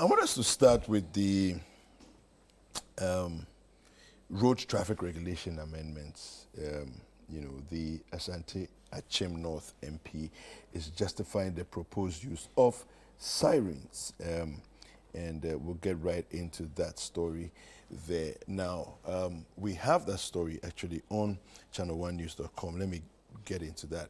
I want us to start with the road traffic regulation amendments. You know, the Asante Akim North MP is justifying the proposed use of sirens. We'll get right into that story there. Now, we have that story actually on ChannelOneNews.com. Let me get into that.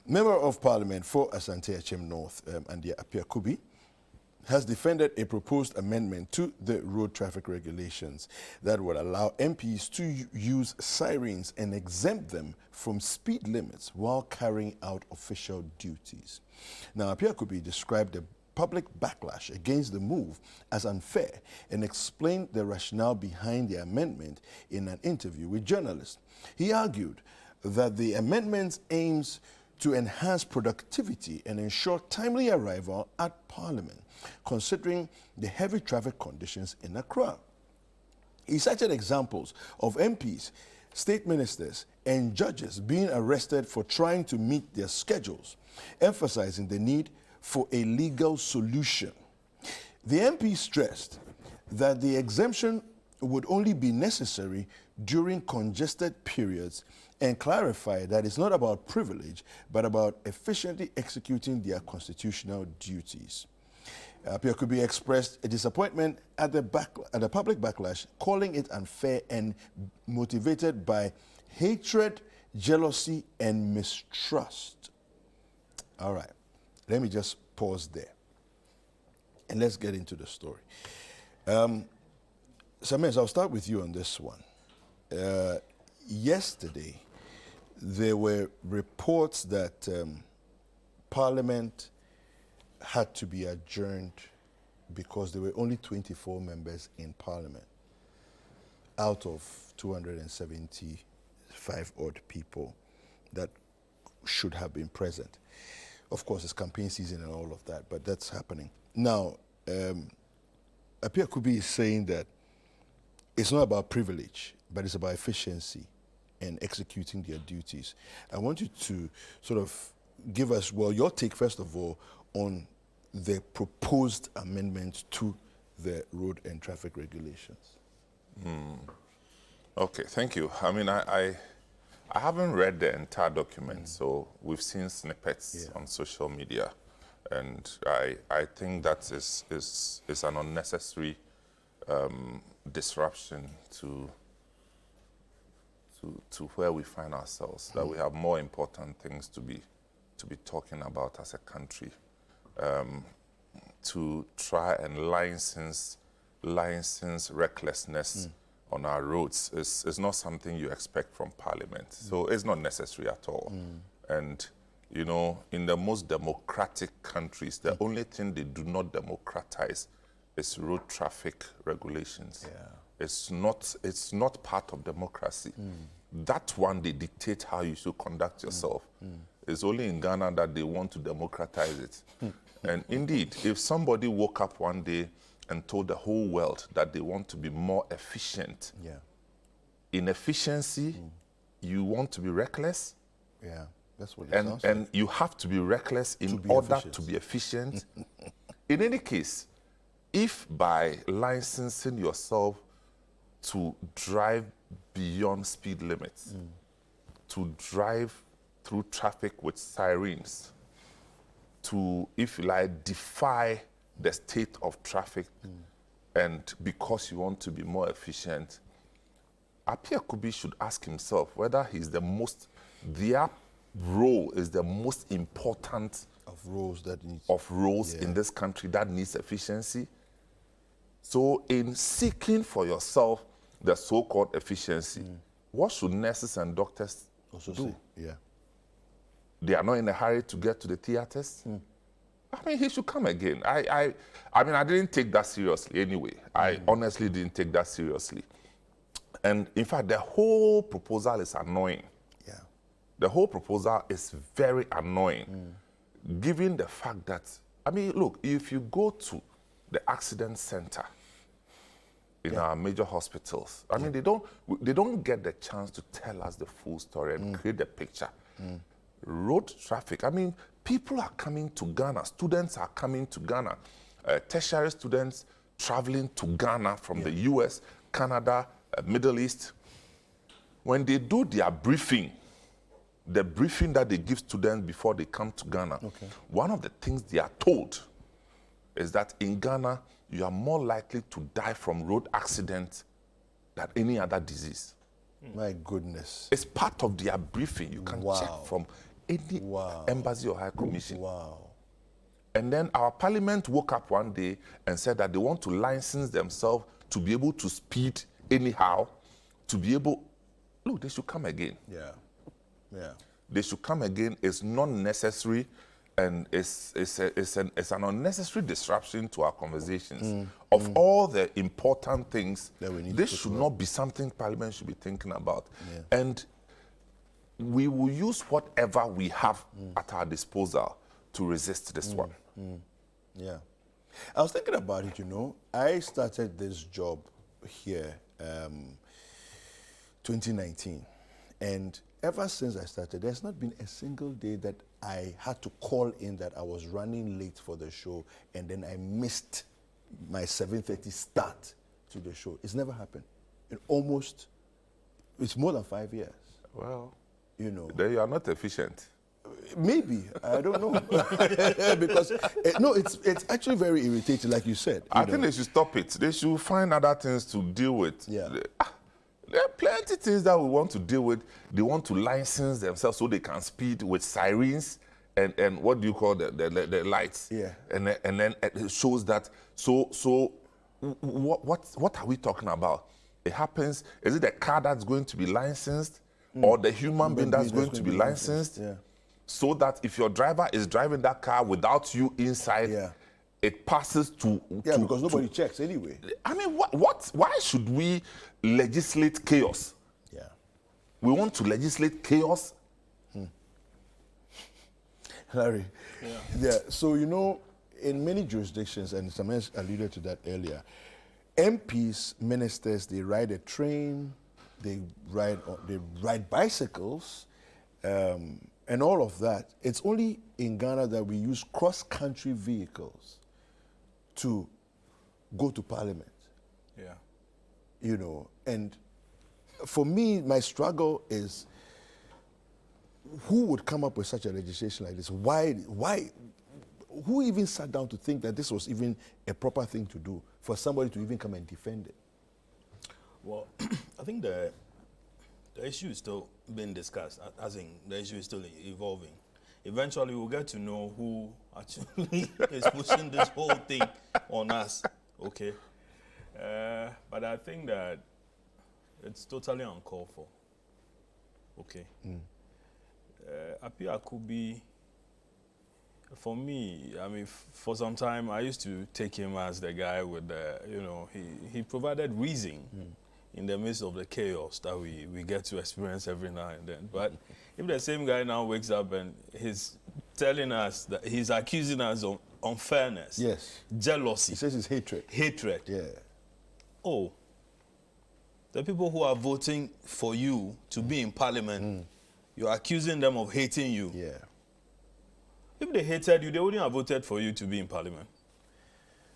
Member of Parliament for Asante Akim North, Asante Akim, has defended a proposed amendment to the road traffic regulations that would allow MPs to use sirens and exempt them from speed limits while carrying out official duties. Now, Akim described the public backlash against the move as unfair and explained the rationale behind the amendment in an interview with journalists. He argued that the amendment aims to enhance productivity and ensure timely arrival at Parliament, considering the heavy traffic conditions in Accra. He cited examples of MPs, state ministers, and judges being arrested for trying to meet their schedules, emphasizing the need for a legal solution. The MP stressed that the exemption would only be necessary during congested periods and clarified that it's not about privilege, but about efficiently executing their constitutional duties. Akim expressed a disappointment at the public backlash, calling it unfair and motivated by hatred, jealousy, and mistrust. All right, let me just pause there, and let's get into the story. Samez, I'll start with you on this one. Yesterday, there were reports that Parliament had to be adjourned because there were only 24 members in Parliament out of 275 odd people that should have been present. Of course, it's campaign season and all of that, but that's happening. Now, Akim is saying that it's not about privilege, but it's about efficiency and executing their duties. I want you to sort of give us, well, your take, first of all, on the proposed amendment to the road and traffic regulations. Okay, thank you. I mean, I haven't read the entire document, so we've seen snippets on social media, and I think that is an unnecessary disruption to where we find ourselves. That we have more important things to be talking about as a country. To try and license recklessness on our roads is not something you expect from Parliament. So it's not necessary at all. And, you know, in the most democratic countries, the only thing they do not democratize is road traffic regulations. It's not part of democracy. That one, they dictate how you should conduct yourself. It's only in Ghana that they want to democratize it. And indeed, if somebody woke up one day and told the whole world that they want to be more efficient, in efficiency, you want to be reckless. That's what it sounds like. And you have to be reckless in order to be efficient. In any case, if by licensing yourself to drive beyond speed limits, to drive through traffic with sirens, to, if you like, defy the state of traffic, and because you want to be more efficient, Akim should ask himself whether he's their role is the most important of roles in this country that needs efficiency. So in seeking for yourself the so-called efficiency, what should nurses and doctors also do? They are not in a hurry to get to the theaters. I mean, he should come again. I mean, I didn't take that seriously anyway. I honestly didn't take that seriously. And in fact, the whole proposal is annoying. The whole proposal is very annoying, given the fact that, I mean, look, if you go to the accident center in our major hospitals, I mean, they don't get the chance to tell us the full story and create the picture. Road traffic, I mean, people are coming to Ghana, students are coming to Ghana. tertiary students traveling to Ghana from the US, Canada, Middle East. When they do their briefing, the briefing that they give students before they come to Ghana, one of the things they are told is that in Ghana, you are more likely to die from road accidents than any other disease. My goodness. It's part of their briefing. You can check from any embassy or high commission. Wow. And then our parliament woke up one day and said that they want to license themselves to be able to speed anyhow, to be able, look, they should come again. Yeah. Yeah. They should come again. It's not necessary, and it's an unnecessary disruption to our conversations. Of all the important things, this should not be something Parliament should be thinking about. And we will use whatever we have at our disposal to resist this one. Yeah. I was thinking about it, you know. I started this job here 2019. And ever since I started, there's not been a single day that I had to call in that I was running late for the show and then I missed my 7:30 start to the show. It's never happened. It's more than 5 years. Well, you know. Then you are not efficient. Maybe, I don't know. Because, no, it's actually very irritating, like you said. I think they should stop it. They should find other things to deal with. Yeah. There are plenty of things that we want to deal with. They want to license themselves so they can speed with sirens and what do you call the lights? Yeah. And then it shows that. So what are we talking about? It happens. Is it the car that's going to be licensed or the human being that's going to be licensed? Yeah. So that if your driver is driving that car without you inside, it passes to... Yeah, because nobody checks anyway. I mean, why should we legislate chaos? Yeah. We want to legislate chaos? Larry, yeah. So, you know, in many jurisdictions, and Samesh alluded to that earlier, MPs, ministers, they ride a train, they ride bicycles, and all of that. It's only in Ghana that we use cross-country vehicles to go to Parliament. Yeah. You know, and for me, my struggle is who would come up with such a legislation like this? Why? Who even sat down to think that this was even a proper thing to do for somebody to even come and defend it? Well, I think the issue is still being discussed, as in the issue is still evolving. Eventually, we'll get to know who actually is pushing this whole thing on us, okay? But I think that it's totally uncalled for, okay? Apia could be, for me, I mean, for some time, I used to take him as the guy with the, you know, he provided reason in the midst of the chaos that we get to experience every now and then. But if the same guy now wakes up and he's telling us that he's accusing us of unfairness, jealousy. He says it's hatred. Hatred. Yeah. Oh, the people who are voting for you to be in Parliament, you're accusing them of hating you. Yeah. If they hated you, they wouldn't have voted for you to be in Parliament.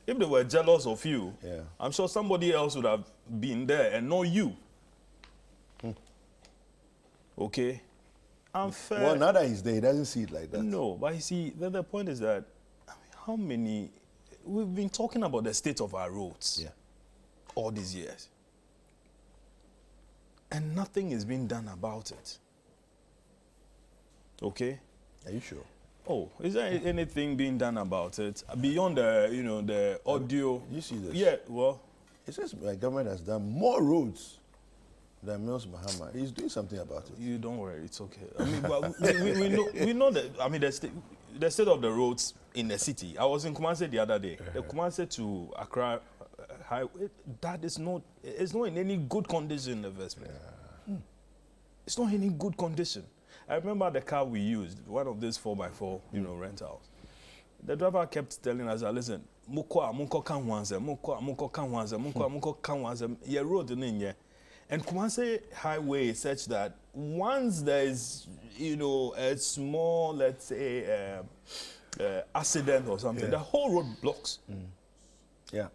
If they were jealous of you, I'm sure somebody else would have been there and not you. Okay? Unfair. Well, now that he's there, he doesn't see it like that. No, but you see, the point is that, I mean, how many... We've been talking about the state of our roads all these years. And nothing is being done about it. Okay? Are you sure? Oh, is there anything being done about it beyond the, you know, the audio? You see this? Yeah, well, it says my government has done more roads than Mills Mahama. He's doing something about it. You don't worry, it's okay. I mean, well, we know that. I mean, the state of the roads in the city. I was in Kumasi the other day. The Kumasi to Accra highway, that is not. It's not in any good condition. The first place. It's not in any good condition. I remember the car we used, one of these 4x4, you know, rentals. The driver kept telling us, listen, muko kanwanze, muko kanwanze, yeah, road in here. And Kumasi Highway is such that once there is, you know, a small, let's say, accident or something, the whole road blocks. Yeah.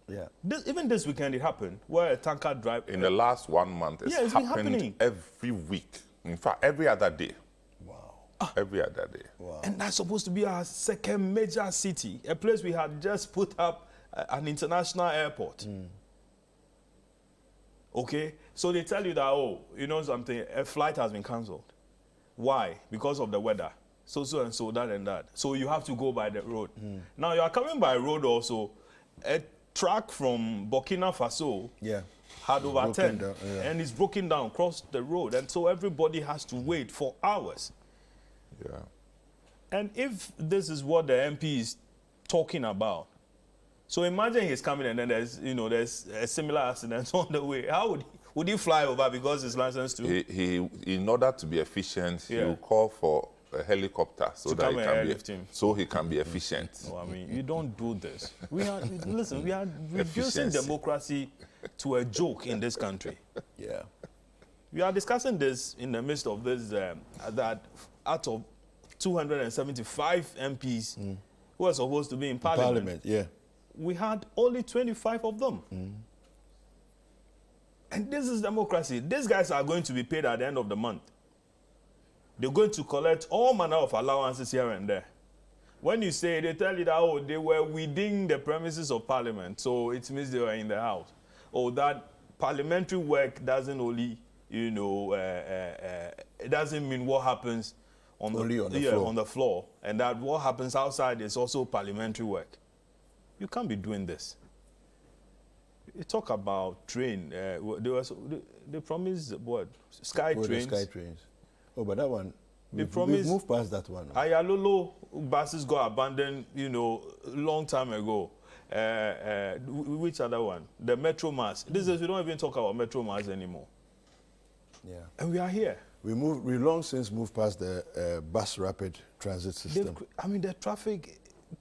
Yeah. Even this weekend it happened, where a tanker drive... In the last 1 month, it's it's been happened happening. every week. In fact, every other day. Wow. Every other day. Wow. And that's supposed to be our second major city, a place we had just put up an international airport. Okay? So they tell you that, oh, you know something, a flight has been cancelled. Why? Because of the weather. So and so, that and that. So you have to go by the road. Now you are coming by road also. A truck from Burkina Faso had over 10 down, and it's broken down across the road. And so everybody has to wait for hours. Yeah. And if this is what the MP is talking about, so imagine he's coming and then there's a similar accident on the way. How would he fly over because he's licensed to? He in order to be efficient, he will call for a helicopter so that he can be efficient. No, I mean, you don't do this. We are reducing democracy to a joke in this country. Yeah. We are discussing this in the midst of this that out of 275 MPs who are supposed to be in Parliament, we had only 25 of them. And this is democracy. These guys are going to be paid at the end of the month. They're going to collect all manner of allowances here and there. When you say, they tell you that, oh, they were within the premises of Parliament, so it means they were in the house. Or that parliamentary work doesn't only, it doesn't mean what happens on the floor, and that what happens outside is also parliamentary work. You can't be doing this. You talk about train. They promised what? Sky trains. Sky trains. Oh, but that one, we've moved past that one. Ayalolo buses got abandoned, long time ago. Which other one? The Metro Mass. We don't even talk about Metro Mass anymore. Yeah. And we are here. We long since moved past the bus rapid transit system. The traffic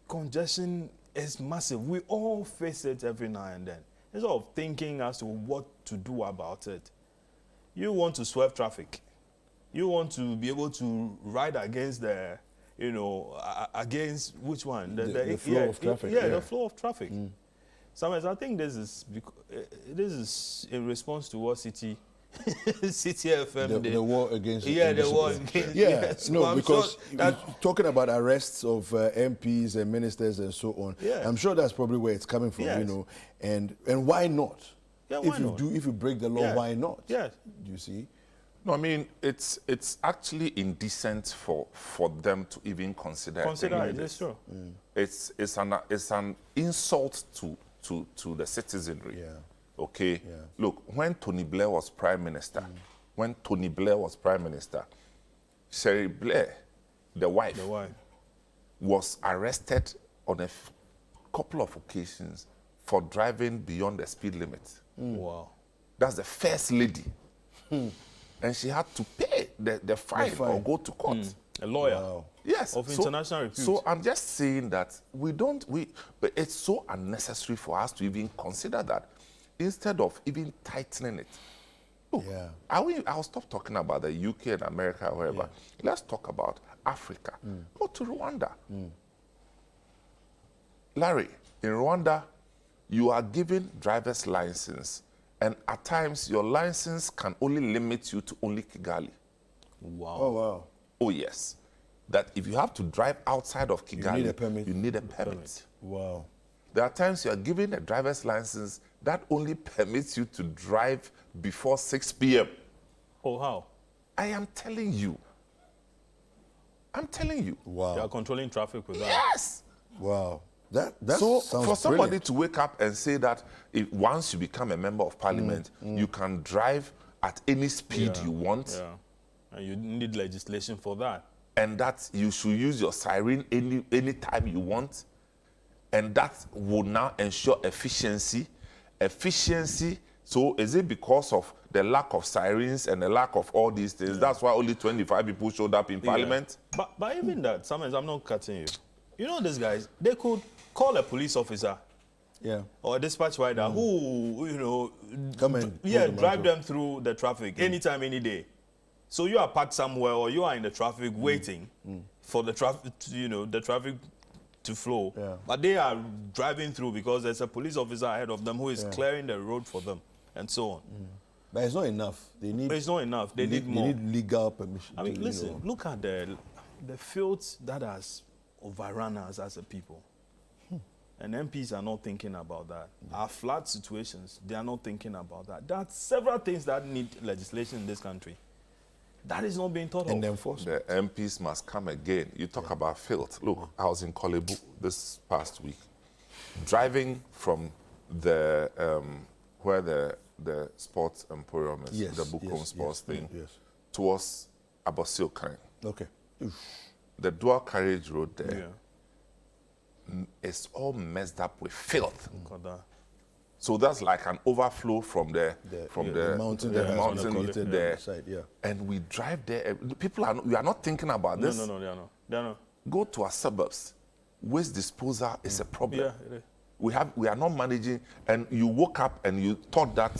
congestion is massive. We all face it every now and then. Instead of thinking as to what to do about it, you want to swerve traffic. You want to be able to ride against the, against which one? The flow of traffic. The flow of traffic. Sometimes I think this is in response to what City FM did. The war against the war against. Yes, no, because talking about arrests of MPs and ministers and so on. Yeah. I'm sure that's probably where it's coming from. Yes. And why not? Yeah, why not? If you break the law, why not? Yes. Do you see? No, I mean, it's actually indecent for them to even consider it. That's true. It's an insult to the citizenry. Yeah. Okay. Yeah. Look, when Tony Blair was prime minister, Sherry Blair, the wife, was arrested on a couple of occasions for driving beyond the speed limit. Wow. That's the first lady. And she had to pay the fine or go to court. A lawyer. Wow. Yes. Of international repute. So I'm just saying that but it's so unnecessary for us to even consider that instead of even tightening it. Look, I'll stop talking about the UK and America or wherever. Let's talk about Africa. Go to Rwanda. Larry, in Rwanda, you are given driver's license, and at times your license can only limit you to only Kigali. Wow. Oh, wow. Oh, yes. That if you have to drive outside of Kigali, you need a permit. Wow. There are times you are given a driver's license that only permits you to drive before 6 p.m. Oh, how? I am telling you. Wow. They are controlling traffic with that. Yes. Wow. That so sounds for somebody brilliant. to wake up and say that once you become a member of parliament, you can drive at any speed you want. Yeah. And you need legislation for that. And that you should use your siren any time you want. And that will now ensure efficiency. So is it because of the lack of sirens and the lack of all these things? That's why only 25 people showed up in parliament? But even that, sometimes I'm not cutting you. You know these guys, they could call a police officer or a dispatch rider who, come and drive them through the traffic anytime, any day. So you are parked somewhere or you are in the traffic waiting for the traffic, the traffic to flow. Yeah. But they are driving through because there's a police officer ahead of them who is clearing the road for them, and so on. But it's not enough. They need. But it's not enough. They need more. They need legal permission. I mean, to, listen, look at the filth that has overrun us as a people. And MPs are not thinking about that. Our flood situations, they are not thinking about that. There are several things that need legislation in this country. That is not being thought and of. enforced. The MPs must come again. You talk about filth. Look, I was in Kolebu this past week, driving from the where the sports emporium is, Yes, the Bukom sports thing, yes. towards Abosiokan. Okay. Oof. The dual carriage road there Yeah. is all messed up with filth. Look at that. So that's like an overflow from the mountain the that has mountain been created there. Side, yeah. And we drive there. People are we are not thinking about this. No, they are not. They are not. Go to our suburbs. Waste disposal is a problem. Yeah, it is. We are not managing, and you woke up and you thought that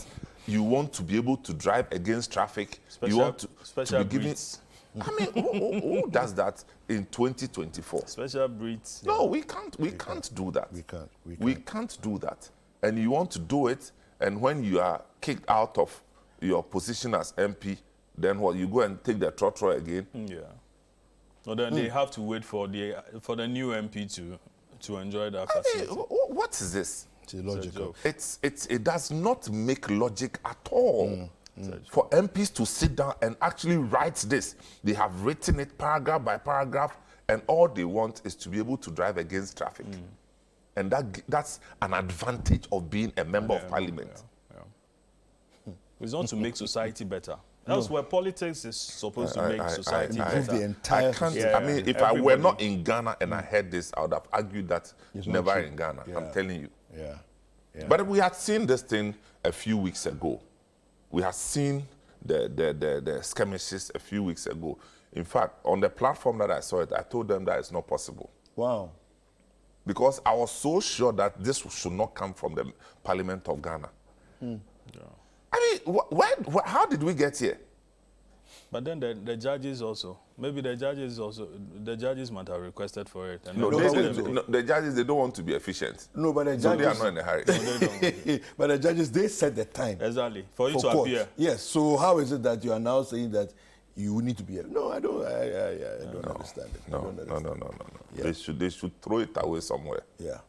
you want to be able to drive against traffic. You want to be given. breeds. I mean, who does that in 2024? Special breeds. No, we can't. We can't do that. We can't do that. And you want to do it, and when you are kicked out of your position as MP, then what? You go and take the trotro again. Yeah. So then they have to wait for the new MP to enjoy that facility. What is this? It's illogical. It does not make logic at all. For MPs to sit down and actually write this, they have written it paragraph by paragraph, and all they want is to be able to drive against traffic. And that's an advantage of being a member of parliament. Yeah. It's not to make society better. That's where politics is supposed to make society better. the entire I can't. Yeah, I mean, if I were everybody. not in Ghana and I heard this, I would have argued that It's not never true. in Ghana. Yeah. I'm telling you. Yeah. Yeah. But we had seen this thing a few weeks ago. We had seen the skirmishes a few weeks ago. In fact, on the platform that I saw it, I told them that it's not possible. Wow. Because I was so sure that this should not come from the Parliament of Ghana. I mean, how did we get here? But then the judges also, maybe the judges might have requested for it. And No, then the judges, they don't want to be efficient. No, but the So they are judges. not in a hurry. But the judges, they set the time Exactly. For you for to court. appear. Yes. So how is it that you are now saying that you need to be here? No, I don't. I don't understand it. I No. don't understand. Yeah. They should throw it away somewhere. Yeah.